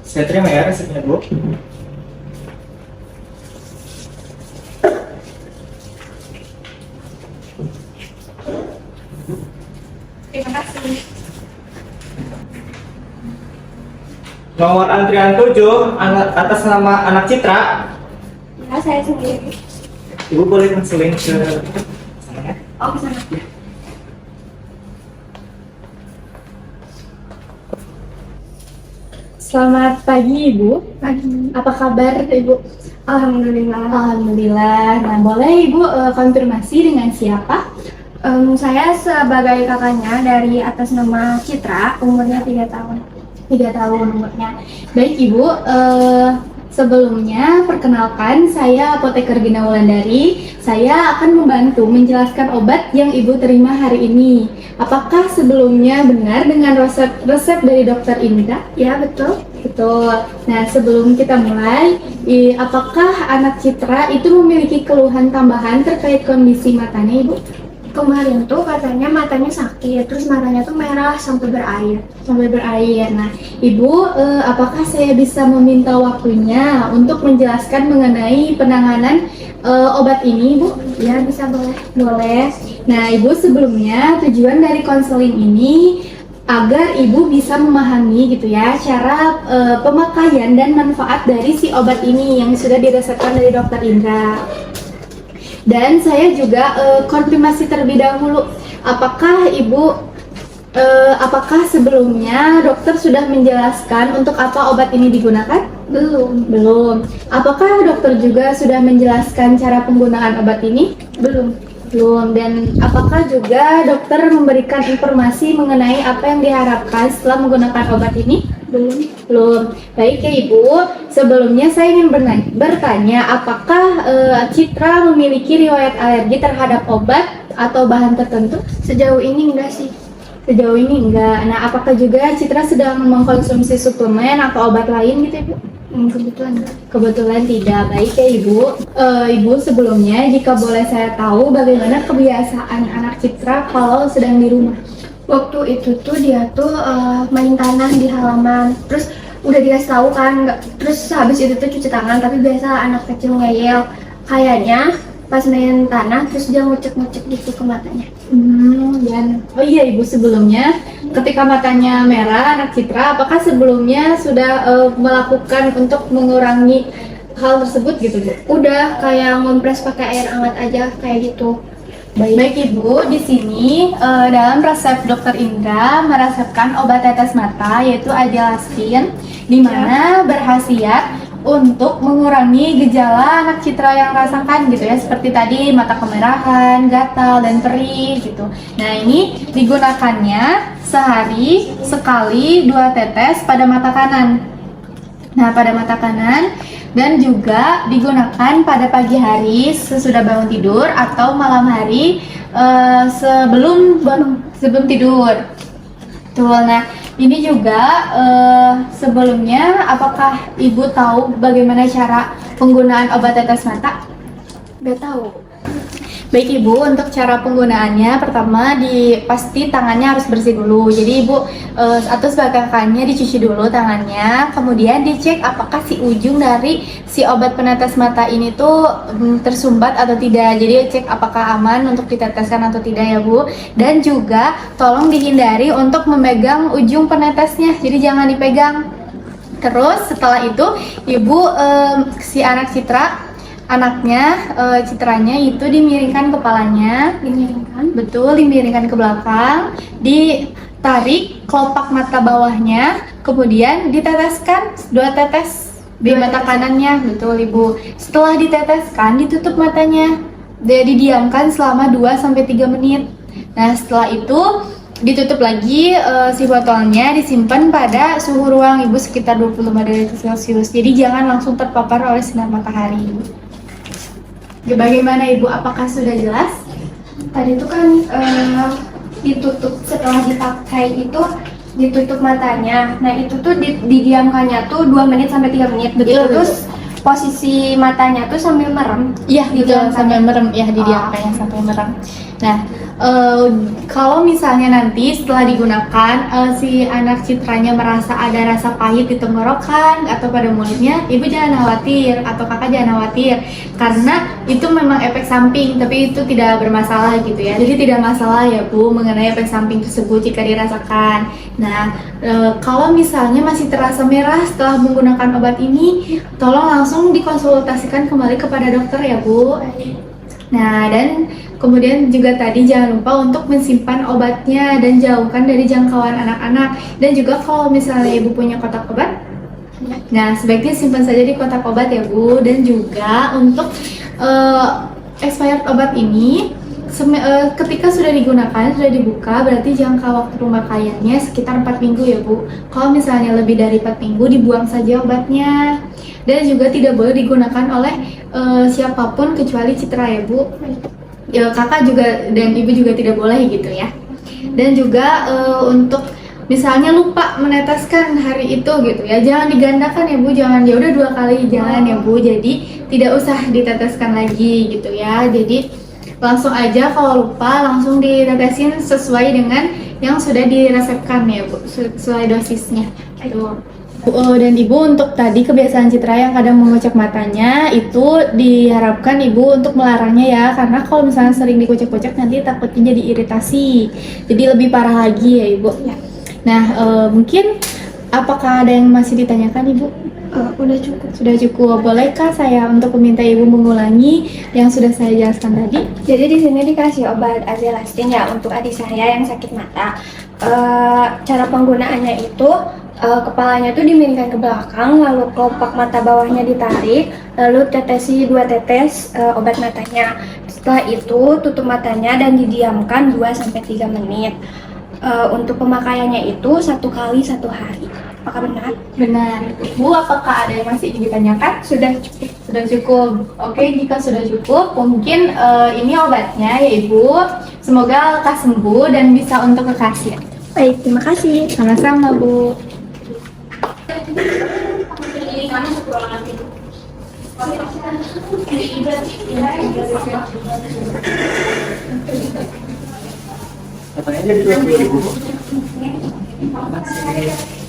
Saya terima ya resepnya, Bu. Terima kasih. Nomor antrian 7 atas nama anak Citra. Ya, saya sendiri. Ibu boleh konseling ke sana ya? Oh, ke sana. Selamat pagi Ibu. Pagi. Apa kabar Ibu? Alhamdulillah. Alhamdulillah. Nah, boleh Ibu konfirmasi dengan siapa? Saya sebagai kakaknya dari atas nama Citra, umurnya 3 tahun. 3 tahun umurnya. Baik Ibu, sebelumnya perkenalkan saya apoteker Gina Wulandari. Saya akan membantu menjelaskan obat yang Ibu terima hari ini. Apakah sebelumnya benar dengan resep dari Dokter Indra? Ya, betul. Betul. Nah, sebelum kita mulai, apakah anak Citra itu memiliki keluhan tambahan terkait kondisi matanya, Ibu? Kemarin tuh katanya matanya sakit, terus matanya tuh merah sampai berair. Sampai berair. Nah, Ibu, apakah saya bisa meminta waktunya untuk menjelaskan mengenai penanganan obat ini, Bu? Ya, bisa boleh. Boleh. Nah, Ibu, sebelumnya tujuan dari konseling ini agar Ibu bisa memahami gitu ya cara pemakaian dan manfaat dari si obat ini yang sudah diresepkan dari Dokter Indra. Dan saya juga konfirmasi terlebih dahulu, apakah Ibu, apakah sebelumnya dokter sudah menjelaskan untuk apa obat ini digunakan? Belum. Belum. Apakah dokter juga sudah menjelaskan cara penggunaan obat ini? Belum. Belum. Dan apakah juga dokter memberikan informasi mengenai apa yang diharapkan setelah menggunakan obat ini? Belum. Belum. Baik ya Ibu, sebelumnya saya ingin bertanya, apakah Citra memiliki riwayat alergi terhadap obat atau bahan tertentu? Sejauh ini enggak sih. Sejauh ini enggak. Nah, apakah juga Citra sedang mengkonsumsi suplemen atau obat lain gitu Ibu? Kebetulan enggak. Kebetulan tidak. Baik ya Ibu. Ibu, sebelumnya jika boleh saya tahu bagaimana kebiasaan anak Citra kalau sedang di rumah? Waktu itu tuh dia tuh main tanah di halaman, terus udah dikasih tahu kan, terus habis itu tuh cuci tangan, tapi biasa anak kecil ngeyel, kayaknya pas main tanah terus dia ngucek-ngucek gitu ke matanya. Dan oh iya Ibu, sebelumnya ketika matanya merah anak Citra, apakah sebelumnya sudah melakukan untuk mengurangi hal tersebut gitu Bu? Udah kayak ngompres pakai air hangat aja kayak gitu. Baik Ibu, di sini dalam resep Dokter Indra meresepkan obat tetes mata yaitu Agelastin, di mana berkhasiat untuk mengurangi gejala anak Citra yang rasakan gitu ya, seperti tadi mata kemerahan, gatal dan perih gitu. Nah, ini digunakannya sehari sekali 2 tetes pada mata kanan. Nah, pada mata kanan, dan juga digunakan pada pagi hari sesudah bangun tidur atau malam hari sebelum tidur. Tuh, nah ini juga sebelumnya apakah Ibu tahu bagaimana cara penggunaan obat tetes mata? Gak tahu. Baik Ibu, untuk cara penggunaannya pertama pasti tangannya harus bersih dulu. Jadi Ibu atau sebagai kakaknya dicuci dulu tangannya, kemudian dicek apakah si ujung dari si obat penetes mata ini tuh tersumbat atau tidak. Jadi cek apakah aman untuk diteteskan atau tidak ya Bu. Dan juga tolong dihindari untuk memegang ujung penetesnya. Jadi jangan dipegang. Terus setelah itu Ibu si anak Citra, anaknya Citranya itu dimiringkan kepalanya, dimiringkan ke belakang, ditarik kelopak mata bawahnya, kemudian diteteskan 2 tetes di mata kanannya, betul Ibu. Setelah diteteskan, ditutup matanya, didiamkan selama 2-3 menit. Nah, setelah itu ditutup lagi si botolnya, disimpan pada suhu ruang Ibu sekitar 25 derajat Celcius. Jadi jangan langsung terpapar oleh sinar matahari. Bagaimana Ibu? Apakah sudah jelas? Tadi itu kan ditutup, setelah dipakai itu ditutup matanya. Nah itu tuh didiamkannya tuh 2 menit sampai 3 menit. Betul. Terus posisi matanya tuh sambil merem. Iya, gitu, sampai merem ya, didiamkannya sampai merem. Nah, kalau misalnya nanti setelah digunakan si anak citranya merasa ada rasa pahit di tenggorokan atau pada mulutnya, ibu jangan khawatir atau kakak jangan khawatir karena itu memang efek samping, tapi itu tidak bermasalah gitu ya. Jadi tidak masalah ya Bu mengenai efek samping tersebut jika dirasakan. Nah, kalau misalnya masih terasa merah setelah menggunakan obat ini, tolong langsung dikonsultasikan kembali kepada dokter ya Bu. Nah, dan kemudian juga tadi jangan lupa untuk mensimpan obatnya dan jauhkan dari jangkauan anak-anak. Dan juga kalau misalnya ibu punya kotak obat, nah sebaiknya simpan saja di kotak obat ya Bu. Dan juga untuk expired obat ini ketika sudah digunakan, sudah dibuka, berarti jangka waktu pemakaiannya sekitar 4 minggu ya Bu. Kalau misalnya lebih dari 4 minggu, dibuang saja obatnya. Dan juga tidak boleh digunakan oleh siapapun kecuali Citra ya Bu. Ya, kakak juga dan ibu juga tidak boleh gitu ya. Dan juga untuk misalnya lupa meneteskan hari itu gitu ya, jangan digandakan ya Bu, jangan ya udah 2 kali jangan ya Bu. Jadi tidak usah diteteskan lagi gitu ya. Jadi langsung aja kalau lupa langsung ditetesin sesuai dengan yang sudah diresepkan ya Bu, sesuai dosisnya gitu. Dan ibu untuk tadi kebiasaan Citra yang kadang mengocok matanya itu diharapkan ibu untuk melarangnya ya, karena kalau misalnya sering dikocok-kocok nanti takutnya jadi iritasi, jadi lebih parah lagi ya ibu. Nah mungkin apakah ada yang masih ditanyakan ibu? Udah cukup. Sudah cukup. Bolehkah saya untuk meminta ibu mengulangi yang sudah saya jelaskan tadi? Jadi di sini dikasih obat Azelastine ya untuk adik saya yang sakit mata. Cara penggunaannya itu kepalanya tuh dimiringkan ke belakang, lalu kelopak mata bawahnya ditarik, lalu tetesi 2 tetes obat matanya. Setelah itu tutup matanya dan didiamkan 2-3 menit. Untuk pemakaiannya itu 1 kali 1 hari. Apakah benar? Benar. Bu, apakah ada yang masih ditanyakan? Sudah cukup. Sudah cukup. Oke, jika sudah cukup, mungkin ini obatnya ya Ibu. Semoga lekas sembuh dan bisa untuk kekasih. Baik, terima kasih. Sama-sama Bu. Katanya jadi 20.000. Masih